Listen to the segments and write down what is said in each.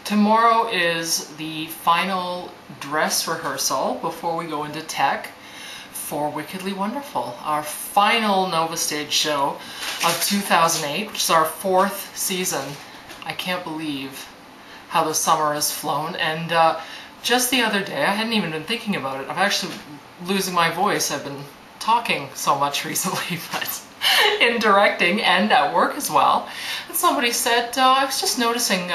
Tomorrow is the final dress rehearsal before we go into tech for Wickedly Wonderful, our final Nova Stage show of 2008, which is our 4th season. I can't believe how the summer has flown, and just the other day, I hadn't even been thinking about it, I'm actually losing my voice. I've been talking so much recently, but in directing and at work as well. And somebody said, I was just noticing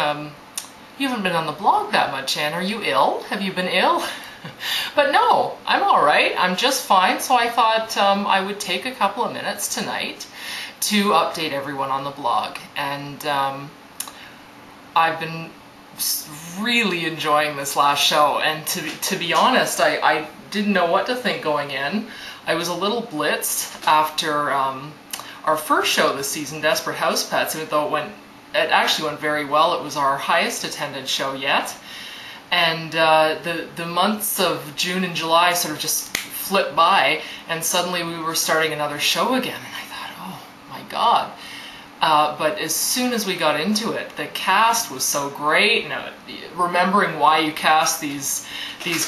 you haven't been on the blog that much, Anne. Are you ill? Have you been ill? But no, I'm all right. I'm just fine. So I thought I would take a couple of minutes tonight to update everyone on the blog. And I've been really enjoying this last show. And to be honest, I didn't know what to think going in. I was a little blitzed after our first show this season, Desperate House Pets, even though it actually went very well. It was our highest attended show yet. And the months of June and July sort of just flipped by, and suddenly we were starting another show again. And I thought, oh my God. But as soon as we got into it, the cast was so great. Remembering why you cast these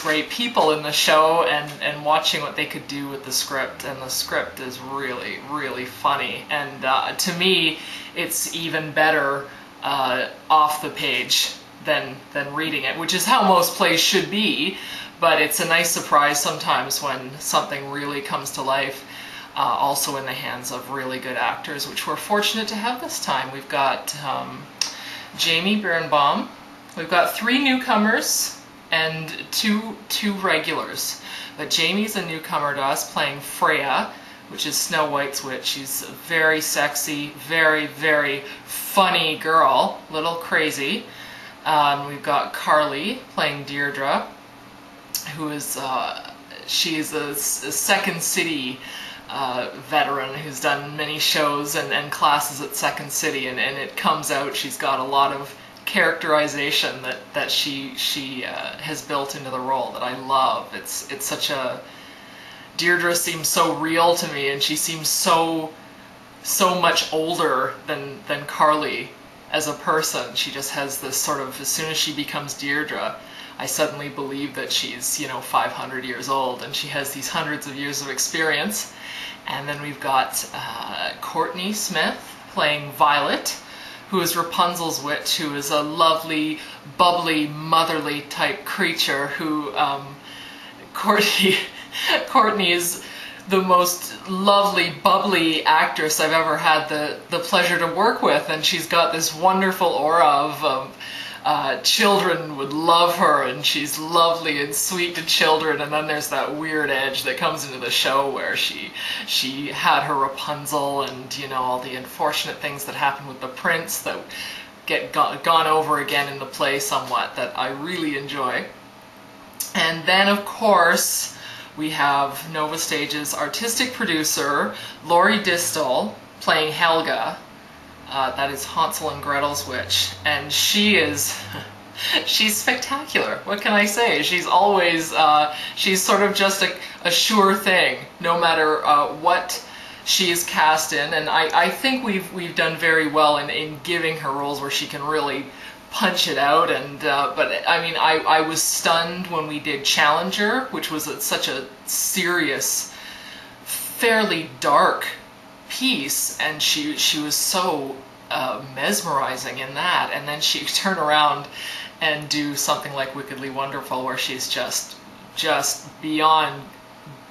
great people in the show and watching what they could do with the script. And the script is really, really funny. And to me, it's even better off the page than reading it, which is how most plays should be. But it's a nice surprise sometimes when something really comes to life. Also in the hands of really good actors, which we're fortunate to have this time. We've got Jamie Birnbaum, we've got 3 newcomers and two regulars. But Jamie's a newcomer to us, playing Freya, which is Snow White's witch. She's a very sexy, very, very funny girl, a little crazy. We've got Carly playing Deirdre, who is she's a Second City veteran who's done many shows and classes at Second City, and it comes out she's got a lot of characterization that she has built into the role that I love. It's such a... Deirdre seems so real to me, and she seems so much older than Carly as a person. She just has this sort of, as soon as she becomes Deirdre, I suddenly believe that she's, 500 years old, and she has these hundreds of years of experience. And then we've got Courtney Smith playing Violet, who is Rapunzel's witch, who is a lovely, bubbly, motherly type creature who Courtney is the most lovely, bubbly actress I've ever had the pleasure to work with, and she's got this wonderful aura of children would love her, and she's lovely and sweet to children. And then there's that weird edge that comes into the show where she had her Rapunzel, and all the unfortunate things that happen with the prince that get gone over again in the play somewhat, that I really enjoy. And then of course we have Nova Stage's artistic producer Laurie Distel playing Helga. That is Hansel and Gretel's witch, and she's spectacular. What can I say? She's always, she's sort of just a sure thing, no matter what she is cast in, and I think we've done very well in giving her roles where she can really punch it out. And but I mean, I was stunned when we did Challenger, which was such a serious, fairly dark piece, and she was so mesmerizing in that, and then she turn around and do something like Wickedly Wonderful, where she's just beyond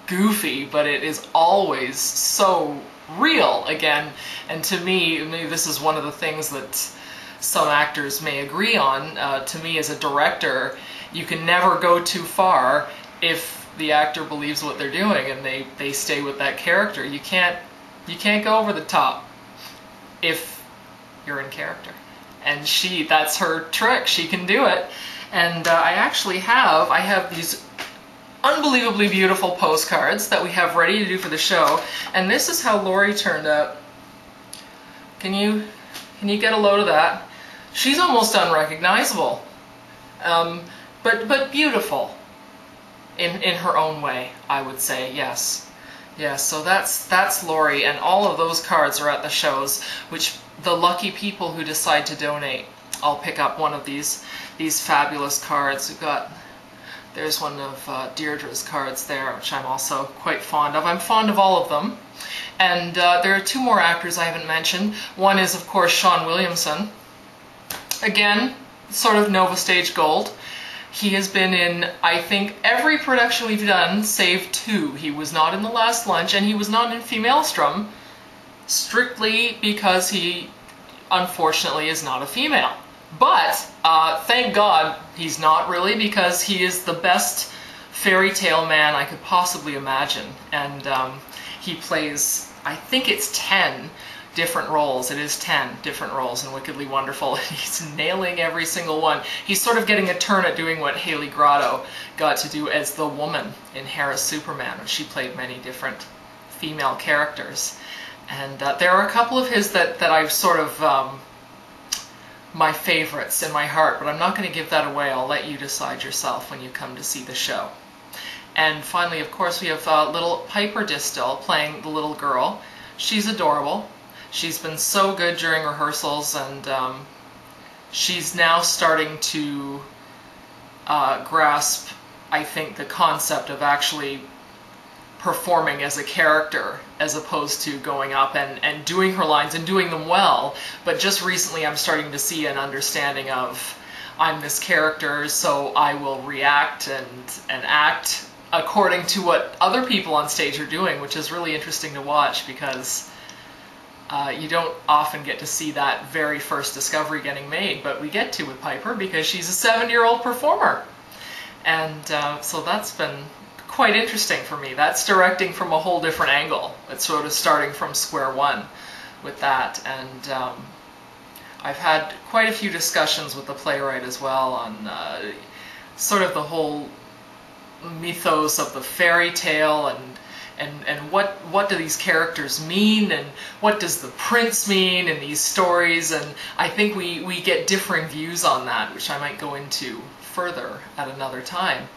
goofy, but it is always so real again. And to me, this is one of the things that some actors may agree on. To me, as a director, you can never go too far if the actor believes what they're doing and they stay with that character. You can't go over the top if you're in character. And that's her trick. She can do it. And I have these unbelievably beautiful postcards that we have ready to do for the show. And this is how Laurie turned out. Can you get a load of that? She's almost unrecognizable. But beautiful in her own way, I would say, yes. Yes, so that's Laurie, and all of those cards are at the shows, which the lucky people who decide to donate I'll pick up one of these fabulous cards. There's one of Deirdre's cards there, which I'm also quite fond of. I'm fond of all of them. And there are two more actors I haven't mentioned. One is, of course, Sean Williamson. Again, sort of Nova Stage Gold. He has been in, I think, every production we've done, save two. He was not in The Last Lunch, and he was not in Femalestrum, strictly because he, unfortunately, is not a female. But, thank God he's not, really, because he is the best fairy tale man I could possibly imagine. And he plays, I think it's 10 different roles. It is 10 different roles in Wickedly Wonderful. He's nailing every single one. He's sort of getting a turn at doing what Haley Grotto got to do as the woman in Harris Superman. She played many different female characters. And there are a couple of his that I've sort of, my favorites in my heart, but I'm not going to give that away. I'll let you decide yourself when you come to see the show. And finally, of course, we have little Piper Distill playing the little girl. She's adorable. She's been so good during rehearsals, and she's now starting to grasp, I think, the concept of actually performing as a character as opposed to going up and doing her lines and doing them well. But just recently I'm starting to see an understanding of, I'm this character, so I will react and act according to what other people on stage are doing, which is really interesting to watch, because you don't often get to see that very first discovery getting made, but we get to with Piper because she's a 7-year-old performer. And so that's been quite interesting for me. That's directing from a whole different angle. It's sort of starting from square one with that. And I've had quite a few discussions with the playwright as well on sort of the whole mythos of the fairy tale, and what do these characters mean, and what does the prince mean in these stories. And I think we get differing views on that, which I might go into further at another time.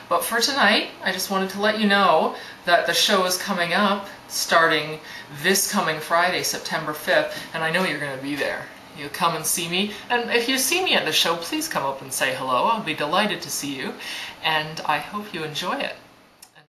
But for tonight, I just wanted to let you know that the show is coming up starting this coming Friday, September 5th, and I know you're going to be there. You'll come and see me, and if you see me at the show, please come up and say hello. I'll be delighted to see you, and I hope you enjoy it.